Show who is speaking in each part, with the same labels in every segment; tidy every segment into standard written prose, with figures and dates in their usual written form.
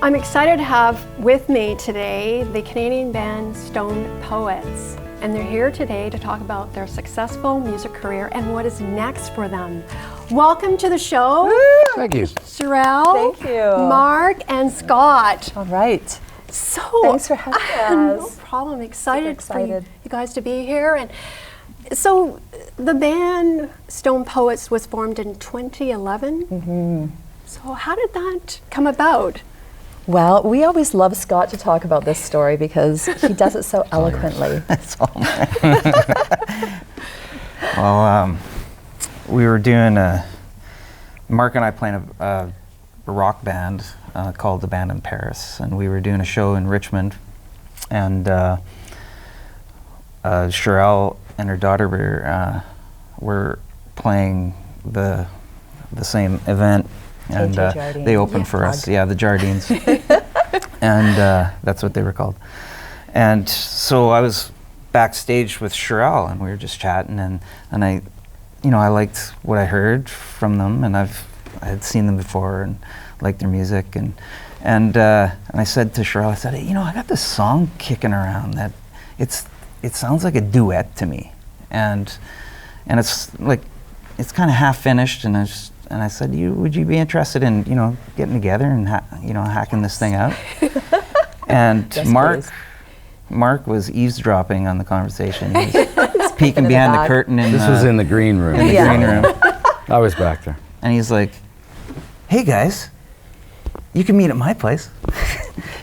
Speaker 1: I'm excited to have with me today the Canadian band Stone Poets, and they're here today to talk about their successful music career and what is next for them. Welcome to the show.
Speaker 2: Thank you.
Speaker 1: Cherelle,
Speaker 3: Thank you.
Speaker 1: Mark, and Scott.
Speaker 3: All right.
Speaker 1: So
Speaker 3: Thanks for having us.
Speaker 1: No problem. Excited for you
Speaker 3: excited.
Speaker 1: guys to be here. And so the band Stone Poets was formed in 2011.
Speaker 3: Mm-hmm.
Speaker 1: So how did that come about?
Speaker 3: Well, we always love Scott to talk about this story because he does it so eloquently.
Speaker 4: That's all mine. Well, we were doing Mark and I playing a rock band called the Band in Paris, and we were doing a show in Richmond, and Cherelle and her daughter were playing the same event, and they opened for us. Yeah, the Jardines, and that's what they were called. And so I was backstage with Cherelle, and we were just chatting, and I, I liked what I heard from them, and I had seen them before and liked their music, and I said to Cherelle, I said, hey, I got this song kicking around that it sounds like a duet to me, and it's like it's kind of half finished, and I said, would you be interested in getting together and hacking this thing out? And
Speaker 3: Yes,
Speaker 4: Mark was eavesdropping on the conversation. He was peeking behind the curtain.
Speaker 2: This was in the green room.
Speaker 4: In the green room.
Speaker 2: I was back there.
Speaker 4: And he's like, hey guys, you can meet at my place.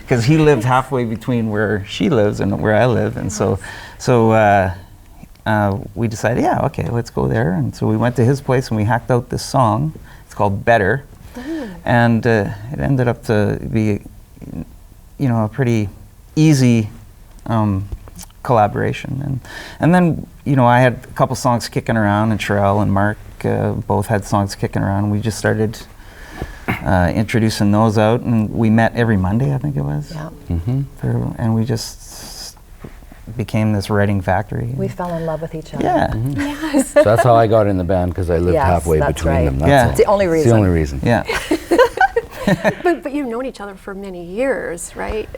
Speaker 4: Because he lived halfway between where she lives and where I live. And so we decided, yeah, okay, let's go there. And so we went to his place and we hacked out this song. It's called Better. And it ended up to be, a pretty easy collaboration. And then, I had a couple songs kicking around, and Cherelle and Mark both had songs kicking around. We just started introducing those out, and we met every Monday, I think it was.
Speaker 3: Yeah.
Speaker 4: And we just became this writing factory.
Speaker 3: We fell in love with each other.
Speaker 4: Yeah.
Speaker 1: Yes.
Speaker 2: So that's how I got in the band, because I lived
Speaker 3: Yes,
Speaker 2: halfway
Speaker 3: that's
Speaker 2: between
Speaker 3: right.
Speaker 2: them.
Speaker 4: Yeah.
Speaker 2: That's
Speaker 3: It's the only
Speaker 2: all.
Speaker 3: reason.
Speaker 2: It's the only reason.
Speaker 4: Yeah.
Speaker 1: But you've known each other for many years, right?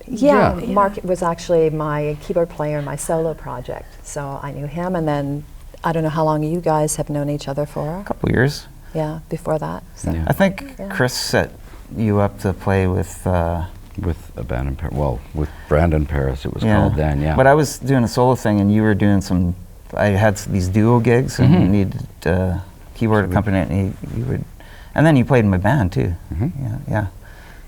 Speaker 3: Yeah,
Speaker 2: Yeah.
Speaker 3: Mark was actually my keyboard player in my solo project, so I knew him, and then I don't know how long you guys have known each other for.
Speaker 4: A couple years.
Speaker 3: Yeah, before that. So.
Speaker 2: Yeah.
Speaker 4: I think Chris set you up to play with
Speaker 2: With a band in Paris. Well, with Brandon Paris, it was called then, yeah.
Speaker 4: But I was doing a solo thing, and you were doing I had these duo gigs, and you needed keyboard accompaniment, and then you played in my band too. Yeah.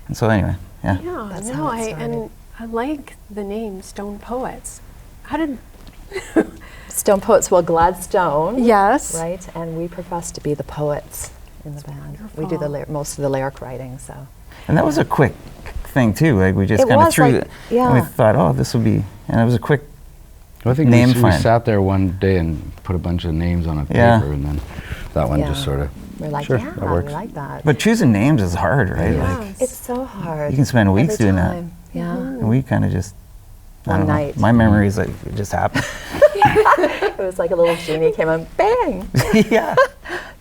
Speaker 4: And so anyway, yeah.
Speaker 1: Yeah,
Speaker 3: That's
Speaker 1: no,
Speaker 3: how it started.
Speaker 1: I like the name Stone Poets. How did?
Speaker 3: Stone Poets, well, Gladstone.
Speaker 1: Yes.
Speaker 3: Right, and we profess to be the poets in the band. We do
Speaker 1: wonderful.
Speaker 3: most of the lyric writing, so.
Speaker 4: And that was a quick thing too. Like we just
Speaker 3: It
Speaker 4: kind of
Speaker 3: was
Speaker 4: threw
Speaker 3: like-
Speaker 4: it.
Speaker 3: yeah.
Speaker 4: And we thought, oh, this will be, and it was a quick.
Speaker 2: I think
Speaker 4: name
Speaker 2: we
Speaker 4: find.
Speaker 2: sat there one day and put a bunch of names on a paper,
Speaker 4: Yeah.
Speaker 2: and then that one just
Speaker 3: Yeah.
Speaker 2: sort of.
Speaker 3: We're like,
Speaker 2: Sure,
Speaker 3: yeah,
Speaker 2: that works.
Speaker 3: we like that.
Speaker 4: But choosing names is hard, right?
Speaker 1: Yeah.
Speaker 4: Like,
Speaker 3: It's so hard.
Speaker 4: You can spend weeks
Speaker 3: every
Speaker 4: doing that.
Speaker 3: time. Yeah.
Speaker 4: and we kind of just. I
Speaker 3: One
Speaker 4: don't know.
Speaker 3: night.
Speaker 4: My memory is like it just happened.
Speaker 3: It was like a little genie came on, bang!
Speaker 4: Yeah.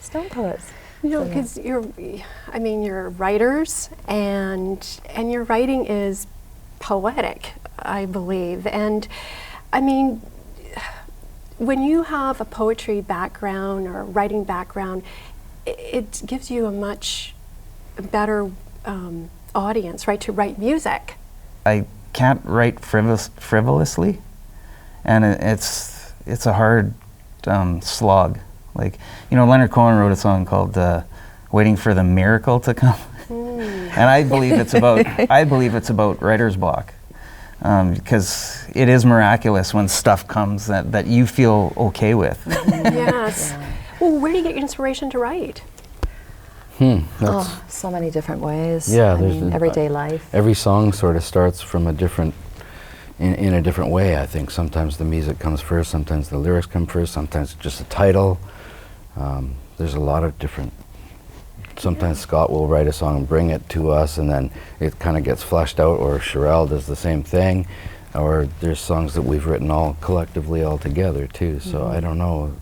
Speaker 3: Stone Poets.
Speaker 1: No,
Speaker 3: So, yeah.
Speaker 1: because you're writers, and your writing is poetic, I believe. And I mean, when you have a poetry background or writing background, it gives you a much better audience, right, to write music.
Speaker 4: I can't write frivolously, and it's a hard slog. Like Leonard Cohen wrote a song called "Waiting for the Miracle to Come," and I believe it's about writer's block, because it is miraculous when stuff comes that you feel okay with.
Speaker 1: Yes.
Speaker 3: Yeah.
Speaker 1: Well, where do you get your inspiration to write?
Speaker 2: That's
Speaker 3: So many different ways.
Speaker 2: Yeah,
Speaker 3: I
Speaker 2: there's
Speaker 3: mean, everyday life.
Speaker 2: every song sort of starts from a different, in a different way. I think sometimes the music comes first, sometimes the lyrics come first, sometimes just a title. There's a lot of different. Sometimes Scott will write a song and bring it to us, and then it kind of gets fleshed out, or Cherelle does the same thing, or there's songs that we've written all collectively all together too. So I don't know.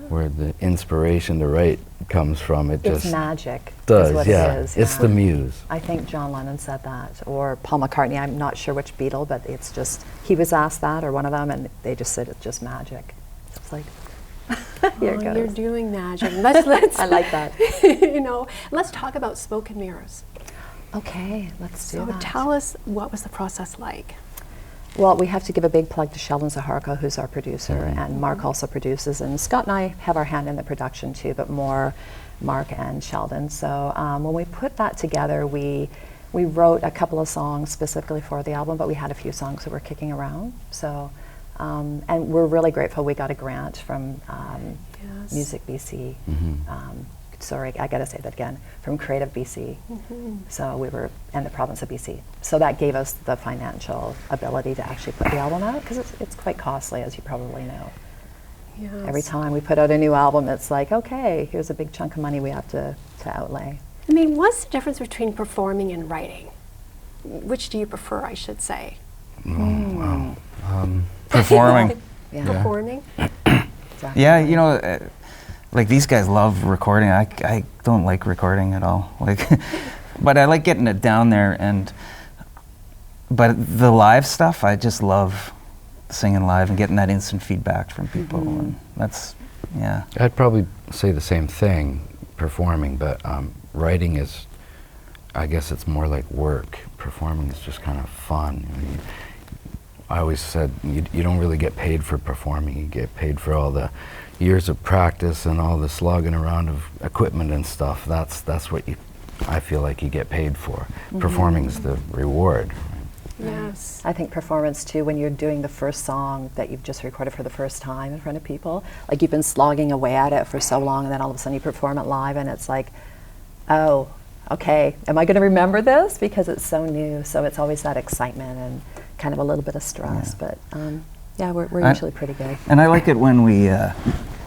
Speaker 2: where the inspiration to write comes from. It
Speaker 3: It's
Speaker 2: just
Speaker 3: magic.
Speaker 2: does,
Speaker 3: is what
Speaker 2: yeah.
Speaker 3: It is.
Speaker 2: It's the muse.
Speaker 3: I think John Lennon said that, or Paul McCartney. I'm not sure which Beatle, but it's just, he was asked that, or one of them, and they just said it's just magic. So it's like, here it goes.
Speaker 1: You're doing magic. Let's
Speaker 3: I like that.
Speaker 1: you know, let's talk about smoke and mirrors.
Speaker 3: Okay, let's do
Speaker 1: So
Speaker 3: that.
Speaker 1: tell us, what was the process like?
Speaker 3: Well, we have to give a big plug to Sheldon Zaharka, who's our producer, and Mark also produces, and Scott and I have our hand in the production too, but more Mark and Sheldon. So when we put that together, we wrote a couple of songs specifically for the album, but we had a few songs that were kicking around. So, and we're really grateful we got a grant from
Speaker 1: Yes.
Speaker 3: Music BC.
Speaker 2: Mm-hmm.
Speaker 3: Sorry, I gotta say that again, from Creative BC. So we were in the province of BC. So that gave us the financial ability to actually put the album out, because it's quite costly, as you probably know.
Speaker 1: Yes.
Speaker 3: Every time we put out a new album, it's like, okay, here's a big chunk of money we have to outlay.
Speaker 1: I mean, what's the difference between performing and writing? Which do you prefer, I should say?
Speaker 4: Performing.
Speaker 3: Yeah.
Speaker 1: Performing?
Speaker 3: Exactly.
Speaker 4: Yeah, you know, like these guys love recording. I don't like recording at all. Like, but I like getting it down there. But the live stuff, I just love singing live and getting that instant feedback from people. And that's, yeah.
Speaker 2: I'd probably say the same thing, performing, but writing is, I guess it's more like work. Performing is just kind of fun. I mean, I always said you don't really get paid for performing. You get paid for all the years of practice and all the slogging around of equipment and stuff. That's what I feel like you get paid for. Performing's the reward.
Speaker 1: Yes.
Speaker 3: I think performance too, when you're doing the first song that you've just recorded for the first time in front of people, like you've been slogging away at it for so long, and then all of a sudden you perform it live, and it's like, oh, okay, am I going to remember this? Because it's so new. So it's always that excitement and kind of a little bit of stress. But yeah, we're usually pretty good.
Speaker 4: And I like it when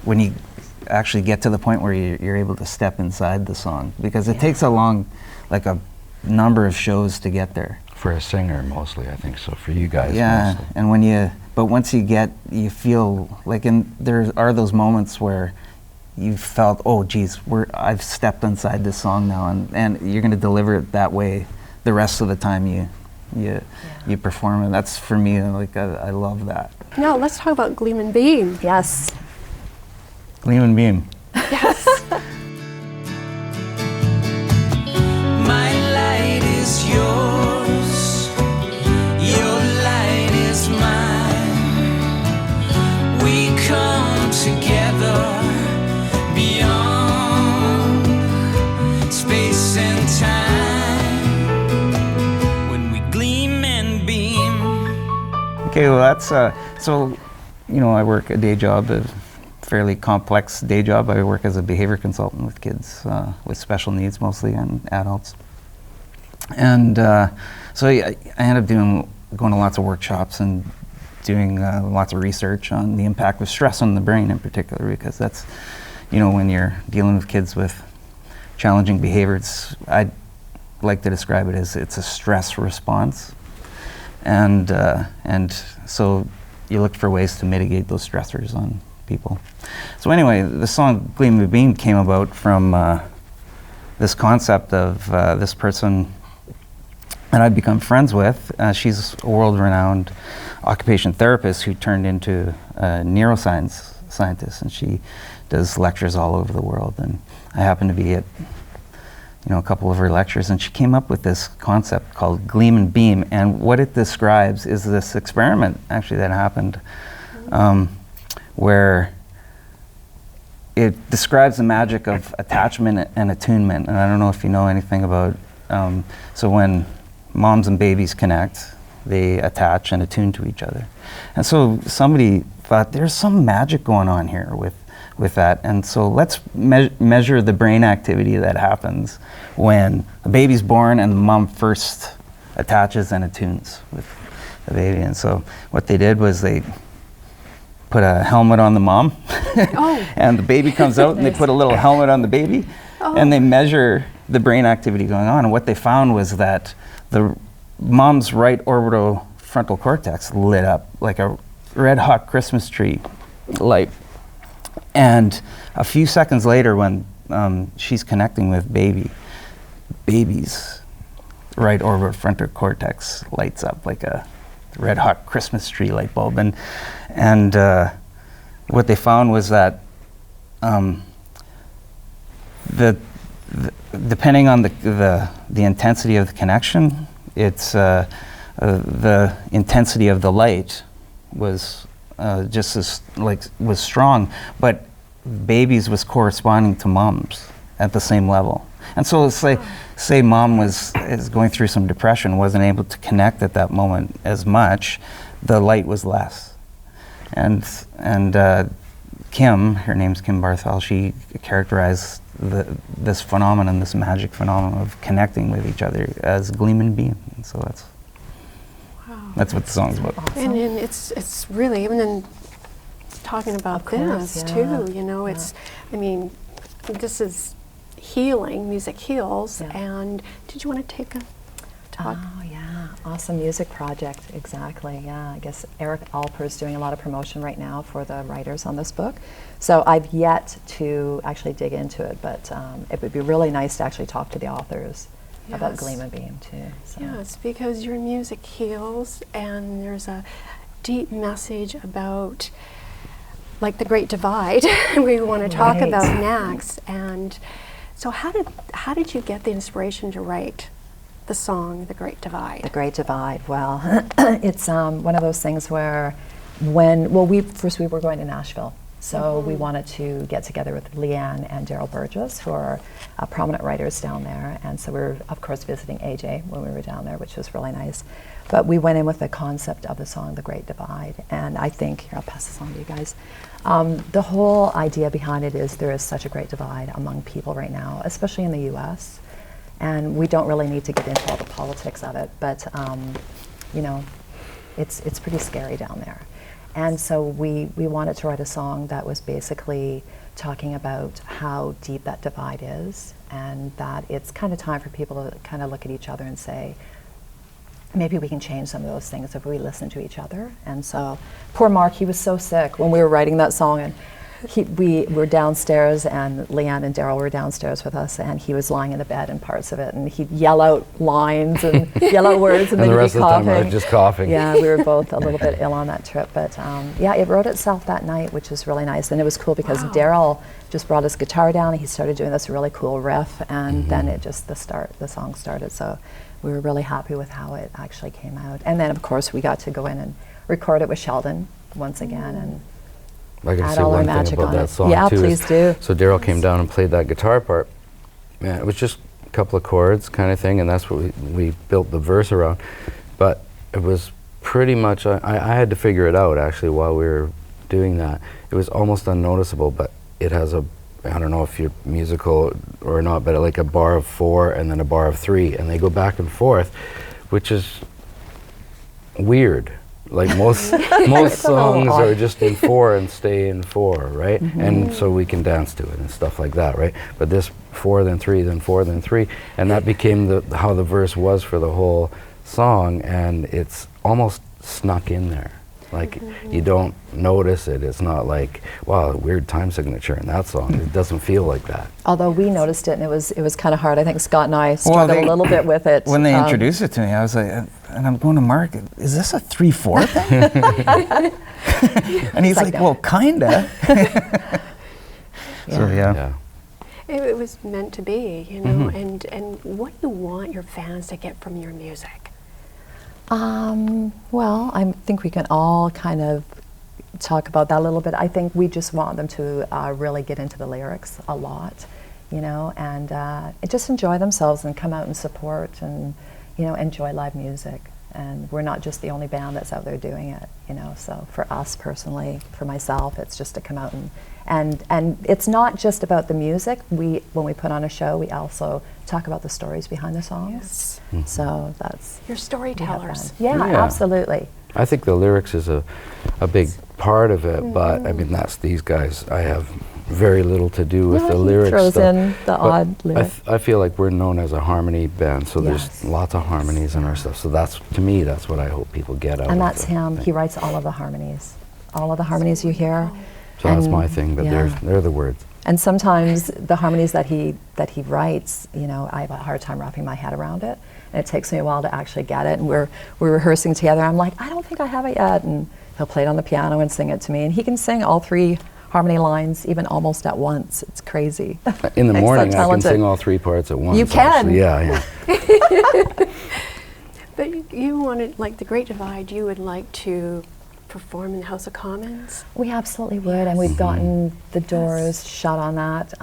Speaker 4: when you actually get to the point where you're able to step inside the song, because it takes a number of shows to get there.
Speaker 2: For a singer, mostly, I think so. For you guys,
Speaker 4: Yeah,
Speaker 2: mostly.
Speaker 4: and but once you feel like, there are those moments where you felt, oh geez, I've stepped inside this song now, and you're going to deliver it that way the rest of the time you perform it. That's, for me, like, I love that.
Speaker 1: Now let's talk about Gleam&Beam.
Speaker 3: Yes.
Speaker 4: Gleam&Beam.
Speaker 1: Yes.
Speaker 5: My light is yours, your light is mine. We come together beyond space and time when we gleam and beam.
Speaker 4: Okay, well that's so, I work a day job, a fairly complex day job. I work as a behavior consultant with kids with special needs, mostly, and adults. And so I ended up going to lots of workshops and doing lots of research on the impact of stress on the brain in particular, because that's, when you're dealing with kids with challenging behaviors, I'd like to describe it as it's a stress response. And so you look for ways to mitigate those stressors on people. So anyway, the song Gleam&Beam came about from this concept of this person that I'd become friends with. She's a world-renowned occupation therapist who turned into a neuroscience scientist, and she does lectures all over the world. And I happened to be at a couple of her lectures, and she came up with this concept called Gleam&Beam. And what it describes is this experiment, actually, that happened where it describes the magic of attachment and attunement. And I don't know if you know anything about, so when moms and babies connect, they attach and attune to each other. And so somebody thought, there's some magic going on here with that. And so let's measure the brain activity that happens when a baby's born and the mom first attaches and attunes with the baby. And so what they did was they put a helmet on the mom, and the baby comes out, and they put a little helmet on the baby, and they measure the brain activity going on. And what they found was that the mom's right orbitofrontal cortex lit up like a red hot Christmas tree light. And a few seconds later, when she's connecting with baby's right orbifrontal cortex lights up like a red hot Christmas tree light bulb. And what they found was that depending on the intensity of the connection, it's the intensity of the light was just as was strong, but baby's was corresponding to mom's at the same level. And so it's like, say mom is going through some depression, wasn't able to connect at that moment as much, the light was less. And Kim, her name's Kim Barthel, she characterized this phenomenon, this magic phenomenon of connecting with each other as Gleam and Beam. And so that's what the song's about.
Speaker 1: Awesome. And it's really, even in talking about this too, you know, it's, I mean, this is healing, music heals, and did you want to take a talk?
Speaker 3: Oh yeah, awesome music project, exactly, yeah. I guess Eric Alper's doing a lot of promotion right now for the writers on this book. So I've yet to actually dig into it, but it would be really nice to actually talk to the authors about Gleam and Beam too. So.
Speaker 1: Yes, because your music heals, and there's a deep message about like the Great Divide we want to talk about next. And so how did you get the inspiration to write the song The Great Divide?
Speaker 3: The Great Divide, well, it's one of those things where we were going to Nashville. So we wanted to get together with Leanne and Daryl Burgess, who are prominent writers down there. And so we were, of course, visiting AJ when we were down there, which was really nice. But we went in with the concept of the song, The Great Divide. And I think, here, I'll pass this on to you guys. The whole idea behind it is there is such a great divide among people right now, especially in the U.S. And we don't really need to get into all the politics of it, but you know, it's pretty scary down there. And so we wanted to write a song that was basically talking about how deep that divide is, and that it's kind of time for people to kind of look at each other and say, maybe we can change some of those things if we listen to each other. And so poor Mark, he was so sick when we were writing that song, and we were downstairs, and Leanne and Daryl were downstairs with us, and he was lying in the bed in parts of it, and he'd yell out lines and yell out words, and then
Speaker 2: the
Speaker 3: he'd
Speaker 2: rest
Speaker 3: be
Speaker 2: of the
Speaker 3: coughing.
Speaker 2: time I was just coughing.
Speaker 3: Yeah, we were both a little bit ill on that trip, but yeah, it wrote itself that night, which was really nice. And it was cool because Daryl just brought his guitar down, and he started doing this really cool riff, and then it just, the song started. So we were really happy with how it actually came out. And then, of course, we got to go in and record it with Sheldon once again, and
Speaker 2: I can
Speaker 3: add
Speaker 2: say
Speaker 3: all our
Speaker 2: one
Speaker 3: magic
Speaker 2: thing about
Speaker 3: on
Speaker 2: that
Speaker 3: it.
Speaker 2: song
Speaker 3: Yeah,
Speaker 2: too.
Speaker 3: please do.
Speaker 2: So Daryl came down and played that guitar part. Man, it was just a couple of chords kind of thing, and that's what we built the verse around. But it was pretty much, I had to figure it out actually while we were doing that. It was almost unnoticeable, but it has a, I don't know if you're musical or not, but like a bar of 4 and then a bar of 3, and they go back and forth, which is weird. Like most songs are just in 4 and stay in 4, right? And so we can dance to it and stuff like that, right? But this 4 then 3 then 4 then 3, and that became how the verse was for the whole song, and it's almost snuck in there. Like you don't notice it. It's not like, wow, weird time signature in that song. It doesn't feel like that.
Speaker 3: Although we noticed it, and it was kind of hard. I think Scott and I struggled a little bit with it.
Speaker 4: When they introduced it to me, I was like, and I'm going to Mark, is this a 3/4 thing? And he's like,
Speaker 3: no.
Speaker 4: well, kinda. So yeah.
Speaker 1: It was meant to be, you know. And what do you want your fans to get from your music?
Speaker 3: Well, I think we can all kind of talk about that a little bit. I think we just want them to really get into the lyrics a lot, you know, and just enjoy themselves and come out and support and, you know, enjoy live music. And we're not just the only band that's out there doing it, you know. So for us personally, for myself, it's just to come out and it's not just about the music. When we put on a show, we also talk about the stories behind the songs.
Speaker 1: Yes.
Speaker 3: So that's,
Speaker 1: You're storytellers.
Speaker 3: yeah, absolutely.
Speaker 2: I think the lyrics is a big part of it, but I mean that's these guys. I have very little to do with the lyrics
Speaker 3: throws
Speaker 2: stuff.
Speaker 3: in the
Speaker 2: But
Speaker 3: odd lyric.
Speaker 2: I feel like we're known as a harmony band, so there's lots of harmonies in our stuff. So that's, to me, that's what I hope people get out of it.
Speaker 3: And that's him. He writes all of the harmonies. All of the harmonies you hear.
Speaker 2: So that's my thing, but
Speaker 3: yeah.
Speaker 2: they're the words.
Speaker 3: And sometimes the harmonies that he writes, you know, I have a hard time wrapping my head around it, and it takes me a while to actually get it. And we're rehearsing together. I'm like, I don't think I have it yet, and he'll play it on the piano and sing it to me. And he can sing all 3 harmony lines even almost at once. It's crazy.
Speaker 2: In the morning,
Speaker 3: so
Speaker 2: I can sing all 3 parts at once.
Speaker 3: You can.
Speaker 2: Actually. Yeah.
Speaker 1: But you wanted, like the Great Divide, you would like to perform in the House of Commons?
Speaker 3: We absolutely would, and we've gotten the doors shut on that.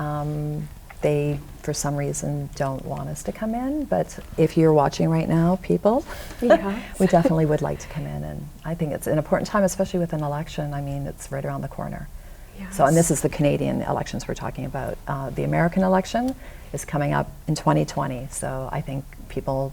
Speaker 3: They, for some reason, don't want us to come in, but if you're watching right now, people,
Speaker 1: Yes.
Speaker 3: we definitely would like to come in, and I think it's an important time, especially with an election. I mean, it's right around the corner.
Speaker 1: Yes.
Speaker 3: So, and this is the Canadian elections we're talking about. The American election is coming up in 2020, so I think people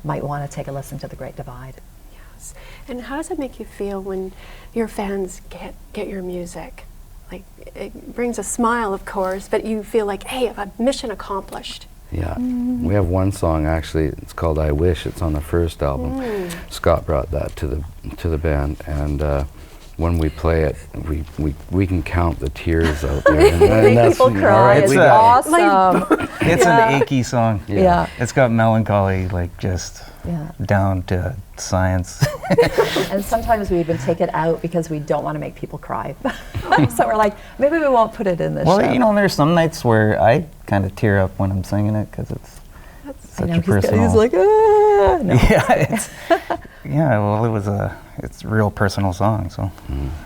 Speaker 3: might want to take a listen to The Great Divide.
Speaker 1: Yes. And how does it make you feel when your fans get your music? Like, it brings a smile, of course, but you feel like, hey, a mission accomplished.
Speaker 2: Yeah. We have one song actually. It's called "I Wish." It's on the first album. Scott brought that to the band, and when we play it, we can count the tears out there. And
Speaker 3: Make people cry.
Speaker 2: right,
Speaker 3: It's
Speaker 2: we got it.
Speaker 3: awesome.
Speaker 4: It's an achy song.
Speaker 3: Yeah.
Speaker 4: It's got melancholy, like just
Speaker 3: Yeah.
Speaker 4: down to science.
Speaker 3: And sometimes we even take it out because we don't want to make people cry. So we're like, maybe we won't put it in this show.
Speaker 4: Well, you know, there's some nights where I kind of tear up when I'm singing it because it's
Speaker 3: I
Speaker 4: such
Speaker 3: know,
Speaker 4: a personal.
Speaker 3: he's like, ah. No.
Speaker 4: Yeah, well, it's a real personal song, so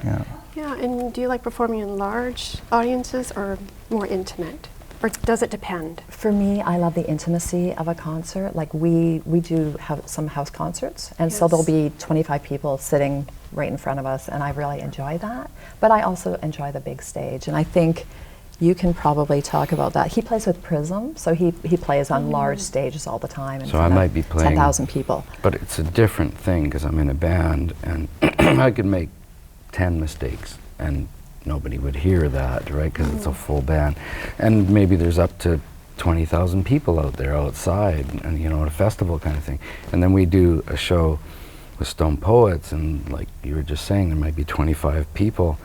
Speaker 4: yeah.
Speaker 1: Yeah, and do you like performing in large audiences or more intimate? Or does it depend?
Speaker 3: For me, I love the intimacy of a concert. Like we do have some house concerts, and so there'll
Speaker 1: Yes.
Speaker 3: be 25 people sitting right in front of us, and I really enjoy that. But I also enjoy the big stage, and I think you can probably talk about that. He plays with Prism, so he plays on large stages all the time. In
Speaker 2: So I
Speaker 3: front of
Speaker 2: might be playing
Speaker 3: 10,000 people.
Speaker 2: But it's a different thing because I'm in a band, and I could make 10 mistakes, and nobody would hear that, right? Because it's a full band, and maybe there's up to 20,000 people out there outside, and you know, at a festival kind of thing. And then we do a show with Stone Poets, and like you were just saying, there might be 25 people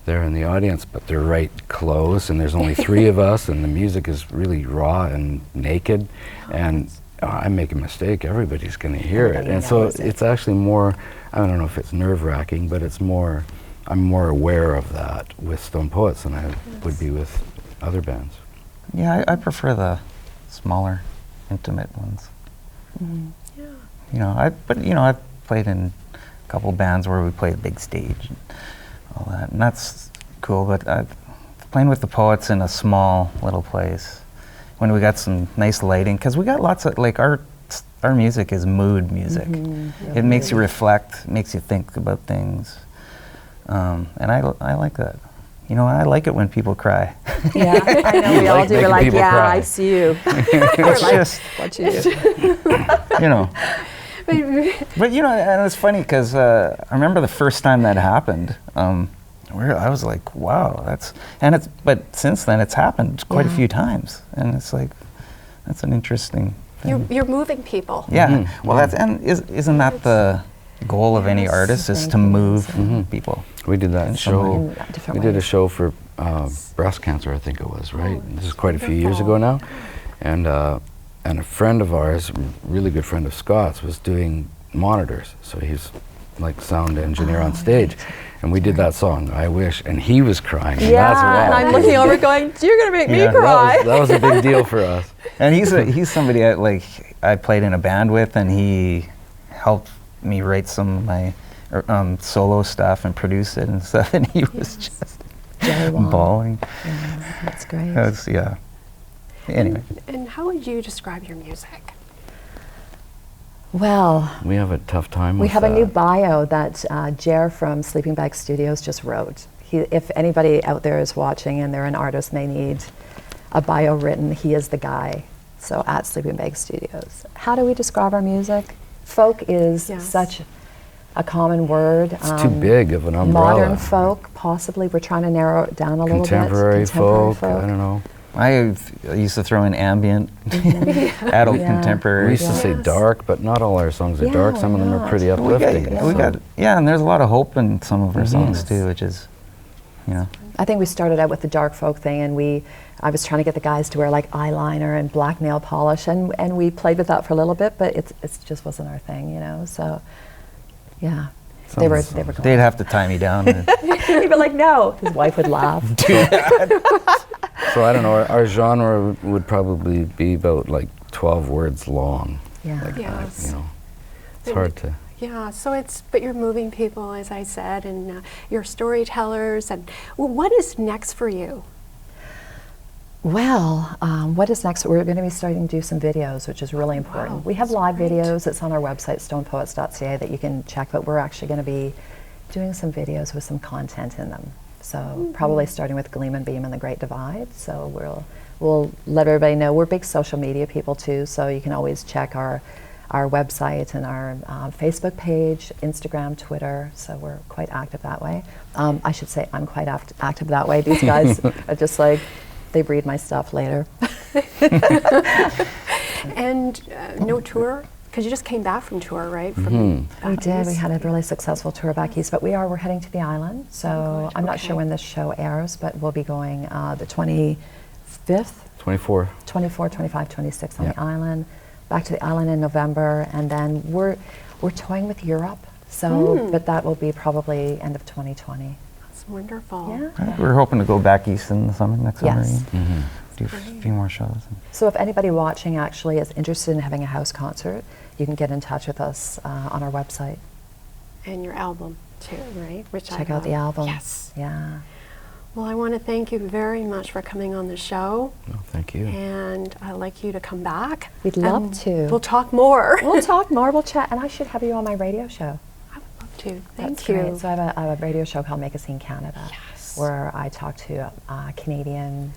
Speaker 2: there in the audience, but they're right close, and there's only 3 of us, and the music is really raw and naked, and I make a mistake, everybody's going to hear it.
Speaker 3: Everybody
Speaker 2: And so
Speaker 3: knows it.
Speaker 2: it's actually more, I don't know if it's nerve-wracking, but it's more, I'm more aware of that with Stone Poets than I would be with other bands.
Speaker 4: Yeah, I prefer the smaller, intimate ones.
Speaker 1: Yeah.
Speaker 4: You know, I've played in a couple bands where we play a big stage and all that, and that's cool. But playing with the Poets in a small little place, when we got some nice lighting, because we got lots of, like, our music is mood music. It makes you reflect, makes you think about things, and I like that. You know, I like it when people cry.
Speaker 3: Yeah, I know we all
Speaker 2: like
Speaker 3: do. We're
Speaker 2: making
Speaker 3: like,
Speaker 2: people
Speaker 3: yeah,
Speaker 2: cry.
Speaker 3: I see you.
Speaker 4: It's
Speaker 3: like,
Speaker 4: just,
Speaker 3: what you do.
Speaker 4: you know. But you know, and it's funny because I remember the first time that happened. I was like, wow, but since then it's happened quite a few times, and it's like, that's an interesting thing.
Speaker 1: You're moving people.
Speaker 4: Yeah, well, isn't that the goal of any artist, is to move people?
Speaker 2: We did that
Speaker 4: In
Speaker 2: show.
Speaker 3: In different
Speaker 2: We did a
Speaker 3: ways.
Speaker 2: show for breast cancer, I think it was, right?
Speaker 1: Oh,
Speaker 2: This is quite a few years ago now, and a friend of ours, a really good friend of Scott's, was doing monitors. So he's like sound engineer on stage, and we did that song, "I Wish," and he was crying. And that's
Speaker 3: Yeah, and
Speaker 2: raw.
Speaker 3: I'm looking over going, you're going to make me
Speaker 2: Yeah,
Speaker 3: cry.
Speaker 2: that was a big deal for us.
Speaker 4: And he's somebody I played in a band with, and he helped me write some of my solo stuff and produce it and stuff, and he was just
Speaker 3: Jerry Wong.
Speaker 4: bawling.
Speaker 3: Yeah, that's great.
Speaker 4: Yeah. Anyway.
Speaker 1: And how would you describe your music?
Speaker 3: Well,
Speaker 2: We have a tough time
Speaker 3: we
Speaker 2: with
Speaker 3: have a new
Speaker 2: that.
Speaker 3: bio that Jer from Sleeping Bag Studios just wrote. If anybody out there is watching and they're an artist and they need a bio written, he is the guy. So at Sleeping Bag Studios. How do we describe our music? Folk is
Speaker 1: Yes.
Speaker 3: such a common word.
Speaker 2: It's too big of an umbrella.
Speaker 3: Modern folk, possibly. We're trying to narrow it down a little bit.
Speaker 2: Contemporary folk, I don't know.
Speaker 4: I used to throw in ambient, adult
Speaker 3: Yeah.
Speaker 4: contemporary.
Speaker 2: We used to say
Speaker 3: Yes.
Speaker 2: dark, but not all our songs are dark.
Speaker 3: Yeah,
Speaker 2: Some of them
Speaker 3: why
Speaker 2: are
Speaker 3: not?
Speaker 2: pretty
Speaker 4: We
Speaker 2: uplifting.
Speaker 4: got,
Speaker 2: so-
Speaker 4: and there's a lot of hope in some of our songs too, which is, you know.
Speaker 3: I think we started out with the dark folk thing, and I was trying to get the guys to wear like eyeliner and black nail polish, and we played with that for a little bit, but it just wasn't our thing, you know. So, yeah, they were glad.
Speaker 4: They'd have to tie me down.
Speaker 3: He'd be like, no. His wife would laugh.
Speaker 2: So I don't know. Our genre would probably be about like 12 words long.
Speaker 3: Yeah.
Speaker 2: Like
Speaker 1: Yes.
Speaker 2: that, you know. It's hard to.
Speaker 1: Yeah, so but you're moving people, as I said, and you're storytellers. And what is next for you?
Speaker 3: Well, what is next? We're going to be starting to do some videos, which is really important.
Speaker 1: Wow,
Speaker 3: We have
Speaker 1: that's
Speaker 3: live
Speaker 1: great.
Speaker 3: videos. It's on our website, stonepoets.ca, that you can check, but we're actually going to be doing some videos with some content in them. So probably starting with Gleam&Beam and the Great Divide. So we'll let everybody know. We're big social media people too, so you can always check our website and our Facebook page, Instagram, Twitter, so we're quite active that way. I should say I'm quite active that way. These guys are just like, they read my stuff later.
Speaker 1: And no tour? Because you just came back from tour, right?
Speaker 3: We did. We had a really successful tour back east, but we're heading to the island. So
Speaker 1: good.
Speaker 3: I'm not sure when this show airs, but we'll be going the 25th,
Speaker 2: 24.
Speaker 3: 24, 25, 26 on
Speaker 2: Yeah.
Speaker 3: the island. Back to the island in November, and then we're toying with Europe. So, but that will be probably end of 2020.
Speaker 1: That's wonderful.
Speaker 3: Yeah.
Speaker 4: We're hoping to go back east in the summer, next summer.
Speaker 3: Yes.
Speaker 4: And do a few more shows.
Speaker 3: So if anybody watching actually is interested in having a house concert, you can get in touch with us on our website.
Speaker 1: And your album, too, right? Which
Speaker 3: Check out the album.
Speaker 1: Yes.
Speaker 3: Yeah.
Speaker 1: Well, I want to thank you very much for coming on the show.
Speaker 2: No, thank you.
Speaker 1: And I'd like you to come back.
Speaker 3: We'd love
Speaker 1: and
Speaker 3: to.
Speaker 1: We'll talk more.
Speaker 3: We'll talk more, we'll chat, and I should have you on my radio show.
Speaker 1: I would love to.
Speaker 3: That's
Speaker 1: Thank you.
Speaker 3: great. So I have a radio show called Make a Scene Canada,
Speaker 1: Yes.
Speaker 3: where I talk to Canadian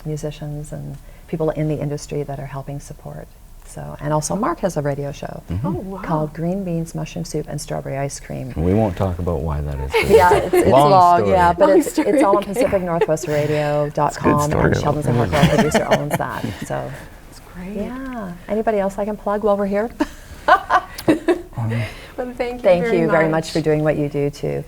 Speaker 3: musicians and people in the industry that are helping support. So, and also Mark has a radio show
Speaker 1: Oh, wow.
Speaker 3: called Green Beans, Mushroom Soup, and Strawberry Ice Cream.
Speaker 2: We won't talk about why that is.
Speaker 3: Yeah, it's
Speaker 2: Long
Speaker 3: long,
Speaker 2: story.
Speaker 3: yeah, but
Speaker 1: Long
Speaker 3: it's
Speaker 1: story,
Speaker 3: all on
Speaker 1: okay.
Speaker 3: PacificNorthwestRadio.com,
Speaker 4: story,
Speaker 3: and
Speaker 4: though.
Speaker 3: Sheldon's and Mark, our producer, owns that. So,
Speaker 1: That's great.
Speaker 3: yeah. Anybody else I can plug while we're here?
Speaker 1: Well, thank you
Speaker 3: Thank you very much for doing what you do too.